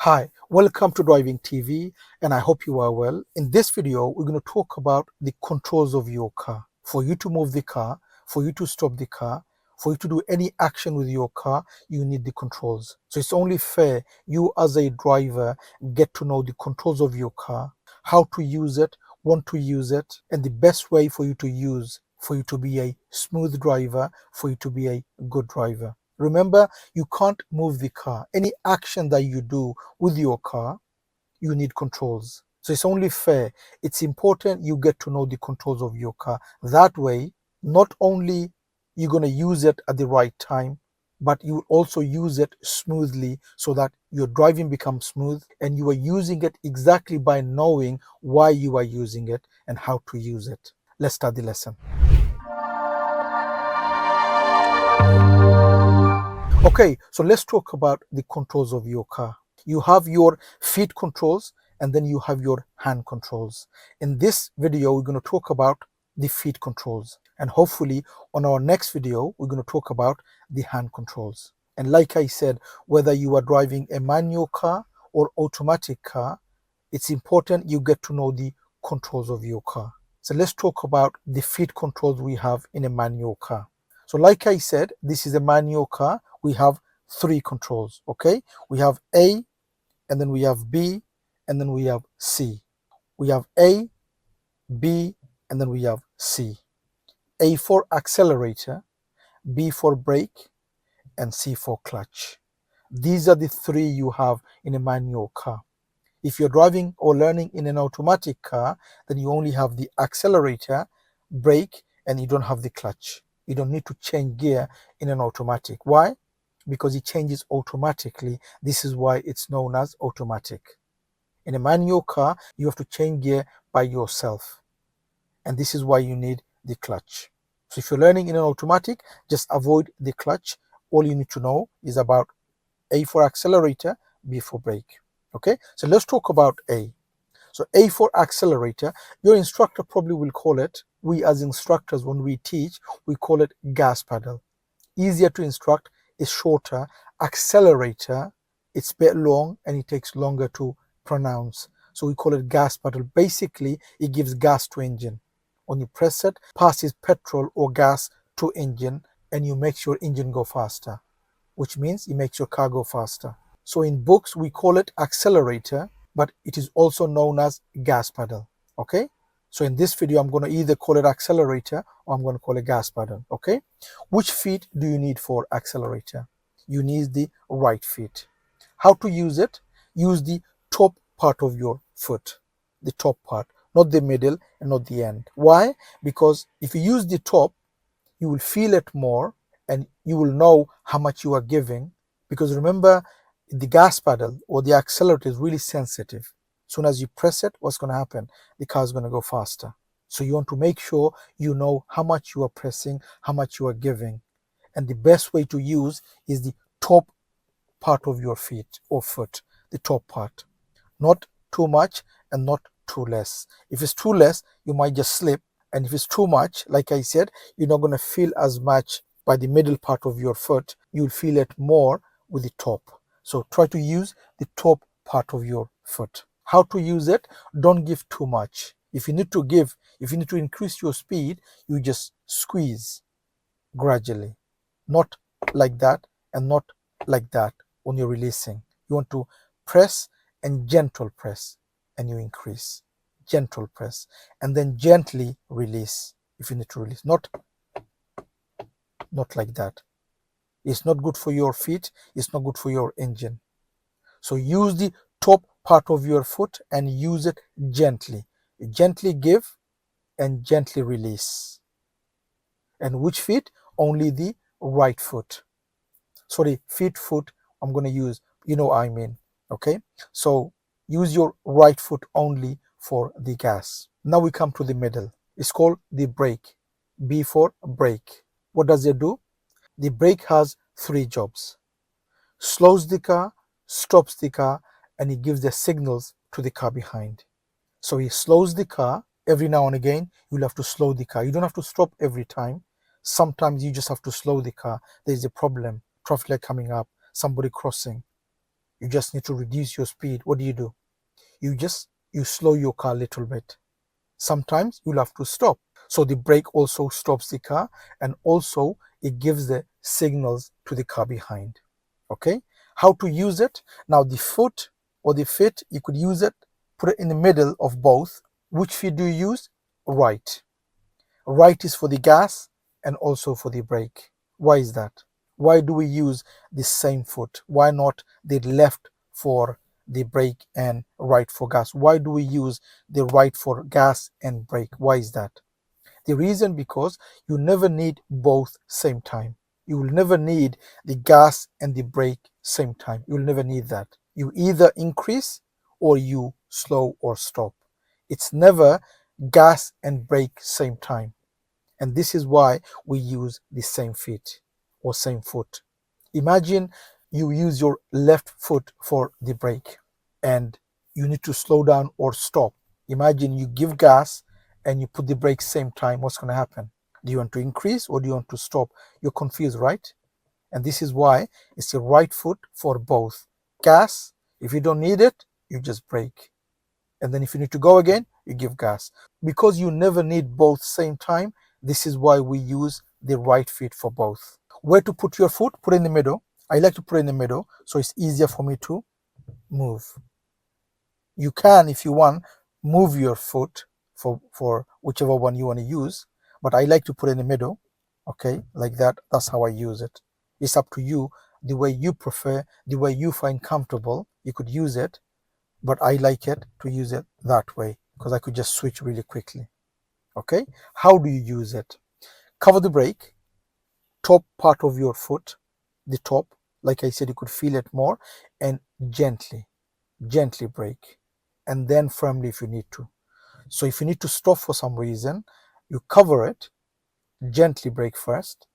Hi, welcome to Driving TV, and I hope you are well. In this video, we're going to talk about the controls of your car. For you to move the car, for you to stop the car, for you to do any action with your car, you need the controls. So it's only fair you as a driver get to know the controls of your car, how to use it, want to use it, and the best way for you to use, for you to be a smooth driver, for you to be a good driver. Remember, you can't move the car. Any action that you do with your car, you need controls. So it's only fair. It's important you get to know the controls of your car. That way, not only you're going to use it at the right time, but you will also use it smoothly so that your driving becomes smooth and you are using it exactly by knowing why you are using it and how to use it. Let's start the lesson. Okay, so let's talk about the controls of your car. You have your feet controls and then you have your hand controls. In this video, we're going to talk about the feet controls, and hopefully on our next video, we're going to talk about the hand controls. And like I said, whether you are driving a manual car or automatic car, it's important you get to know the controls of your car. So let's talk about the feet controls we have in a manual car. So like I said, this is a manual car. We have three controls, okay? We have A, and then we have B, and then we have C. We have A, B, and then we have C. A for accelerator, B for brake, and C for clutch. These are the three you have in a manual car. If you're driving or learning in an automatic car, then you only have the accelerator, brake, and you don't have the clutch. You don't need to change gear in an automatic. Why? Because it changes automatically. This is why it's known as automatic. In a manual car, you have to change gear by yourself. And this is why you need the clutch. So if you're learning in an automatic, just avoid the clutch. All you need to know is about A for accelerator, B for brake. Okay, so let's talk about A. So A for accelerator, your instructor probably will call it, we as instructors when we teach, we call it gas pedal. Easier to instruct, is shorter. Accelerator, it's a bit long and it takes longer to pronounce. So we call it gas pedal. Basically, it gives gas to engine. When you press it, passes petrol or gas to engine and you make your engine go faster, which means it makes your car go faster. So in books, we call it accelerator, but it is also known as gas pedal, okay? So in this video, I'm going to either call it accelerator or I'm going to call it gas pedal, okay? Which feet do you need for accelerator? You need the right feet. How to use it? Use the top part of your foot, the top part, not the middle and not the end. Why? Because if you use the top, you will feel it more and you will know how much you are giving. Because remember, the gas pedal or the accelerator is really sensitive. As soon as you press it, what's going to happen? The car is going to go faster. So you want to make sure you know how much you are pressing, how much you are giving. And the best way to use is the top part of your feet or foot, the top part. Not too much and not too less. If it's too less, you might just slip. And if it's too much, like I said, you're not going to feel as much by the middle part of your foot. You'll feel it more with the top. So try to use the top part of your foot. How to use it? Don't give too much. If you need to increase your speed, you just squeeze gradually. Not like that and not like that when you're releasing. You want to press and gentle press and you increase. Gentle press and then gently release if you need to release. Not like that. It's not good for your feet. It's not good for your engine. So use the top part of your foot and use it gently. Gently give and gently release. And which feet? Only the right foot. Sorry, foot. I'm going to use, I mean. Okay. So use your right foot only for the gas. Now we come to the middle. It's called the brake. B for brake. What does it do? The brake has three jobs. Slows the car, stops the car, and it gives the signals to the car behind. So he slows the car. Every now and again, you'll have to slow the car. You don't have to stop every time. Sometimes you just have to slow the car. There's a problem. Traffic light coming up, somebody crossing. You just need to reduce your speed. What do? You slow your car a little bit. Sometimes you'll have to stop. So the brake also stops the car, and also it gives the signals to the car behind. Okay, how to use it? Now the foot or the feet, you could use it, put it in the middle of both. Which feet do you use? Right. Right is for the gas and also for the brake. Why is that? Why do we use the same foot? Why not the left for the brake and right for gas? Why do we use the right for gas and brake? Why is that? The reason, because you never need both same time. You will never need the gas and the brake same time. You will never need that. You either increase or you slow or stop. It's never gas and brake same time. And this is why we use the same feet or same foot. Imagine you use your left foot for the brake and you need to slow down or stop. Imagine you give gas and you put the brake same time. What's going to happen? Do you want to increase or do you want to stop? You're confused, right? And this is why it's the right foot for both. Gas, if you don't need it, you just brake. And then if you need to go again, you give gas. Because you never need both same time, this is why we use the right feet for both. Where to put your foot? Put in the middle. I like to put in the middle so it's easier for me to move. You can, if you want, move your foot for whichever one you want to use, but I like to put in the middle. Okay, like that. That's how I use it. It's up to you, the way you prefer, the way you find comfortable. You could use it, but I like it to use it that way because I could just switch really quickly. Okay, how do you use it? Cover the brake, top part of your foot, the top, like I said, you could feel it more, and gently brake, and then firmly if you need to. So if you need to stop for some reason, you cover it, gently brake first,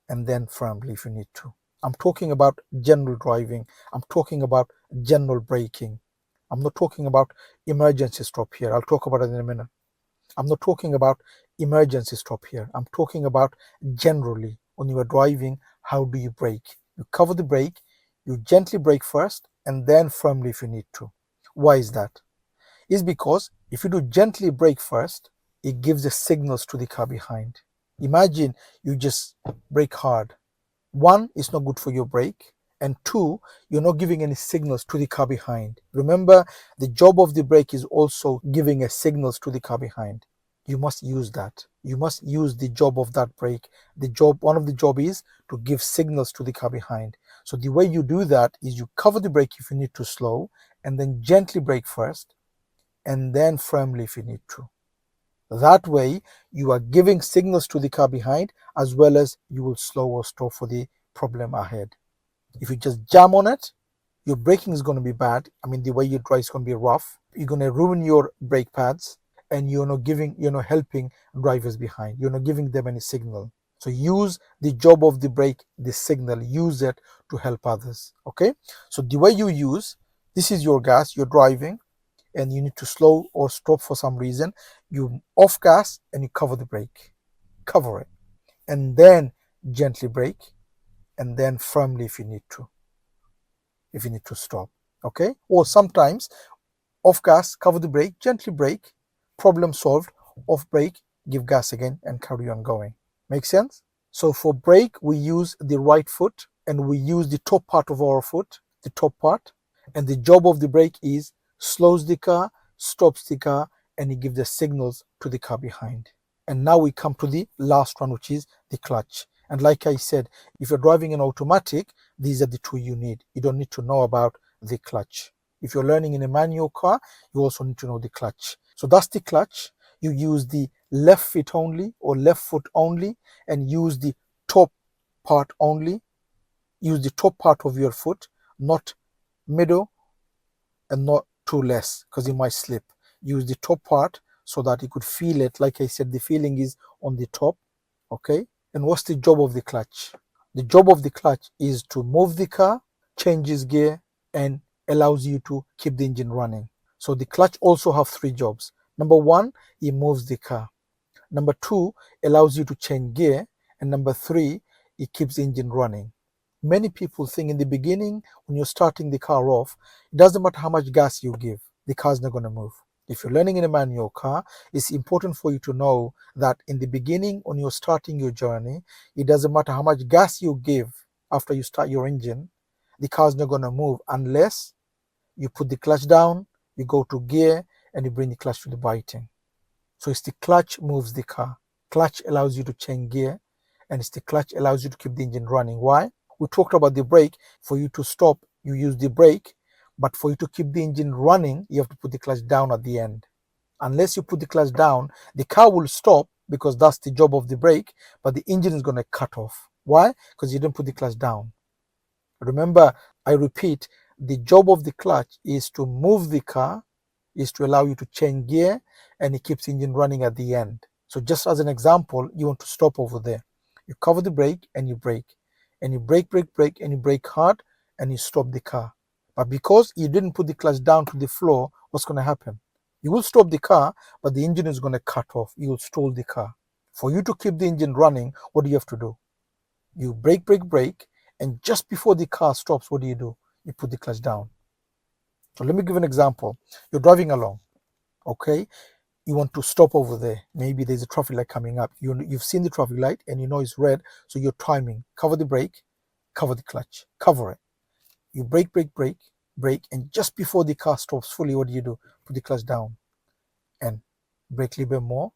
and then firmly if you need to. I'm talking about general driving. I'm talking about general braking. I'm not talking about emergency stop here. I'll talk about it in a minute. I'm not talking about emergency stop here. I'm talking about generally when you are driving, how do you brake? You cover the brake, you gently brake first, and then firmly if you need to. Why is that? It's because if you do gently brake first, it gives the signals to the car behind. Imagine you just brake hard. One, it's not good for your brake, and two, you're not giving any signals to the car behind. Remember, the job of the brake is also giving a signals to the car behind. You must use that. You must use the job of that brake. One of the job is to give signals to the car behind. So the way you do that is you cover the brake if you need to slow, and then gently brake first, and then firmly if you need to. That way, you are giving signals to the car behind, as well as you will slow or stop for the problem ahead. If you just jam on it, your braking is going to be bad. I mean, the way you drive is going to be rough. You're going to ruin your brake pads, and you're not helping drivers behind. You're not giving them any signal. So use the job of the brake, the signal, use it to help others. Okay? So the way you use, this is your gas, you're driving, and you need to slow or stop for some reason. You off gas and you cover the brake. Cover it. And then gently brake, and then firmly if you need to stop. Okay? Or sometimes off gas, cover the brake, gently brake, problem solved, off brake, give gas again and carry on going. Make sense? So for brake, we use the right foot and we use the top part of our foot, the top part, and the job of the brake is slows the car, stops the car, and it gives the signals to the car behind. And now we come to the last one, which is the clutch. And like I said, if you're driving an automatic, these are the two you need. You don't need to know about the clutch. If you're learning in a manual car, you also need to know the clutch. So that's the clutch. You use the left foot only or left foot only, and use the top part only. Use the top part of your foot, not middle and not too less, because you might slip. Use the top part so that you could feel it. Like I said, the feeling is on the top. Okay? And what's the job of the clutch? The job of the clutch is to move the car, changes gear, and allows you to keep the engine running. So the clutch also have three jobs. Number one, it moves the car. Number two, allows you to change gear. And number three, it keeps the engine running. Many people think in the beginning, when you're starting the car off, it doesn't matter how much gas you give, the car's not going to move. If you're learning in a manual car, it's important for you to know that in the beginning, when you're starting your journey, it doesn't matter how much gas you give after you start your engine, the car's not going to move unless you put the clutch down, you go to gear, and you bring the clutch to the biting. So it's the clutch moves the car. Clutch allows you to change gear, and it's the clutch allows you to keep the engine running. Why? We talked about the brake. For you to stop, you use the brake, but for you to keep the engine running, you have to put the clutch down at the end. Unless you put the clutch down, the car will stop because that's the job of the brake, but the engine is going to cut off. Why? Because you didn't put the clutch down. Remember, I repeat, the job of the clutch is to move the car, is to allow you to change gear, and it keeps the engine running at the end. So just as an example, you want to stop over there. You cover the brake and you brake. And you brake, and you brake hard and you stop the car. But because you didn't put the clutch down to the floor, what's going to happen? You will stop the car, but the engine is going to cut off. You will stall the car. For you to keep the engine running, what do you have to do? You brake, and just before the car stops, what do? You put the clutch down. So let me give an example. You're driving along, okay? You want to stop over there. Maybe there's a traffic light coming up. You've seen the traffic light and you know it's red, so you're timing. Cover the brake, cover the clutch, cover it. You brake, and just before the car stops fully, what do? Put the clutch down and brake a little bit more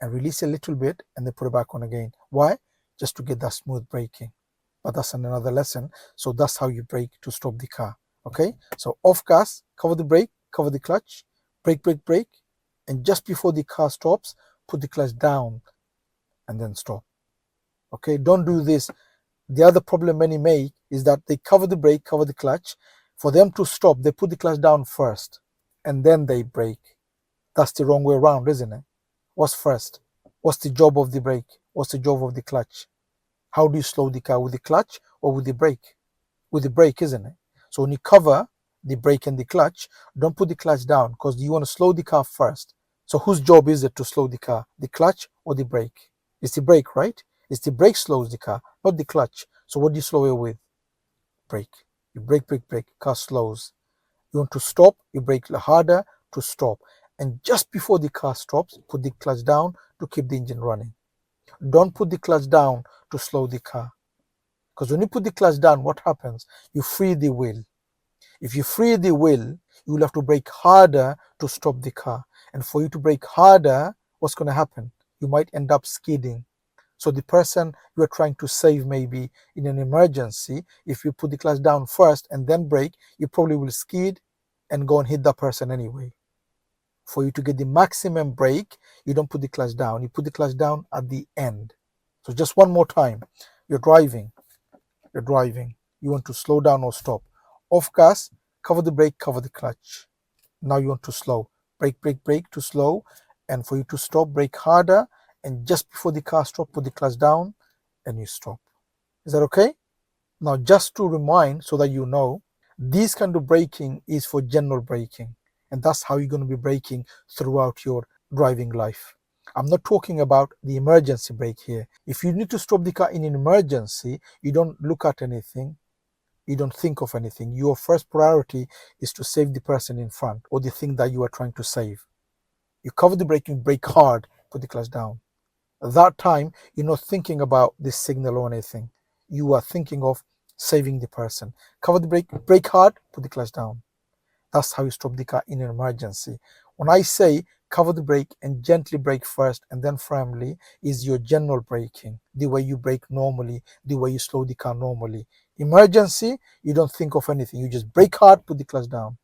and release a little bit and then put it back on again. Why? Just to get that smooth braking. But that's another lesson. So that's how you brake to stop the car. Okay, so off gas, cover the brake, cover the clutch, brake, and just before the car stops, put the clutch down and then stop. Okay, don't do this. The other problem many make is that they cover the brake, cover the clutch. For them to stop, they put the clutch down first and then they brake. That's the wrong way around, isn't it? What's first? What's the job of the brake? What's the job of the clutch? How do you slow the car? With the clutch or with the brake? With the brake, isn't it? So when you cover the brake and the clutch, don't put the clutch down because you want to slow the car first. So whose job is it to slow the car? The clutch or the brake? It's the brake, right? It's the brake slows the car, not the clutch. So what do you slow it with? Brake. You brake, car slows. You want to stop, you brake harder to stop. And just before the car stops, put the clutch down to keep the engine running. Don't put the clutch down to slow the car. Because when you put the clutch down, what happens? You free the wheel. If you free the wheel, you will have to brake harder to stop the car. And for you to brake harder, what's going to happen? You might end up skidding. So the person you are trying to save, maybe in an emergency, if you put the clutch down first and then brake, you probably will skid and go and hit that person anyway. For you to get the maximum brake, you don't put the clutch down. You put the clutch down at the end. So just one more time. You're driving. You want to slow down or stop. Off gas, cover the brake, cover the clutch. Now you want to slow. Brake to slow. And for you to stop, brake harder. And just before the car stops, put the clutch down and you stop. Is that okay? Now just to remind so that you know, this kind of braking is for general braking. And that's how you're going to be braking throughout your driving life. I'm not talking about the emergency brake here. If you need to stop the car in an emergency, you don't look at anything. You don't think of anything. Your first priority is to save the person in front or the thing that you are trying to save. You cover the brake, you brake hard, put the clutch down. At that time, you're not thinking about this signal or anything. You are thinking of saving the person. Cover the brake, brake hard, put the clutch down. That's how you stop the car in an emergency. When I say cover the brake and gently brake first and then firmly, is your general braking, the way you brake normally, the way you slow the car normally. Emergency, you don't think of anything. You just brake hard, put the clutch down.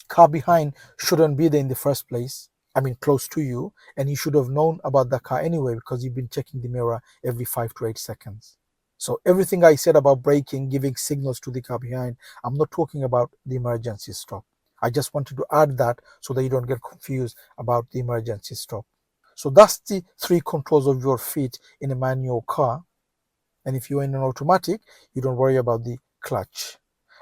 Car behind shouldn't be there in the first place. I mean, close to you, and you should have known about the car anyway because you've been checking the mirror every 5 to 8 seconds. So everything I said about braking, giving signals to the car behind, I'm not talking about the emergency stop. I just wanted to add that so that you don't get confused about the emergency stop. So that's the 3 controls of your feet in a manual car. And if you're in an automatic, you don't worry about the clutch.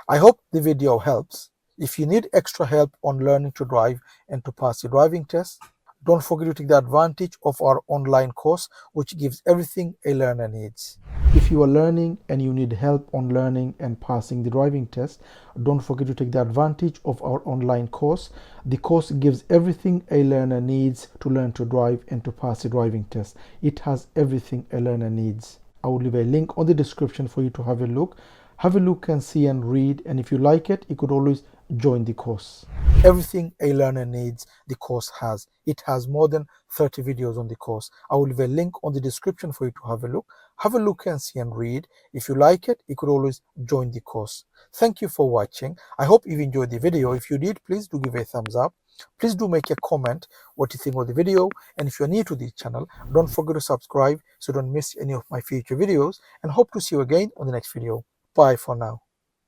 I hope the video helps. If you need extra help on learning to drive and to pass your driving test, Don't forget to take the advantage of our online course, which gives everything a learner needs. If you are learning and you need help on learning and passing the driving test, don't forget to take the advantage of our online course. The course gives everything a learner needs to learn to drive and to pass the driving test. It has everything a learner needs. I will leave a link on the description for you to have a look. Have a look and see and read, and if you like it, you could always join the course. Everything a learner needs, the course has. It has more than 30 videos on the course. I will leave a link on the description for you to have a look. Have a look and see and read. If you like it, you could always join the course. Thank you for watching. I hope you've enjoyed the video. If you did, please do give a thumbs up. Please do make a comment what you think of the video, and if you're new to this channel, don't forget to subscribe so don't miss any of my future videos, and hope to see you again on the next video. Bye for now.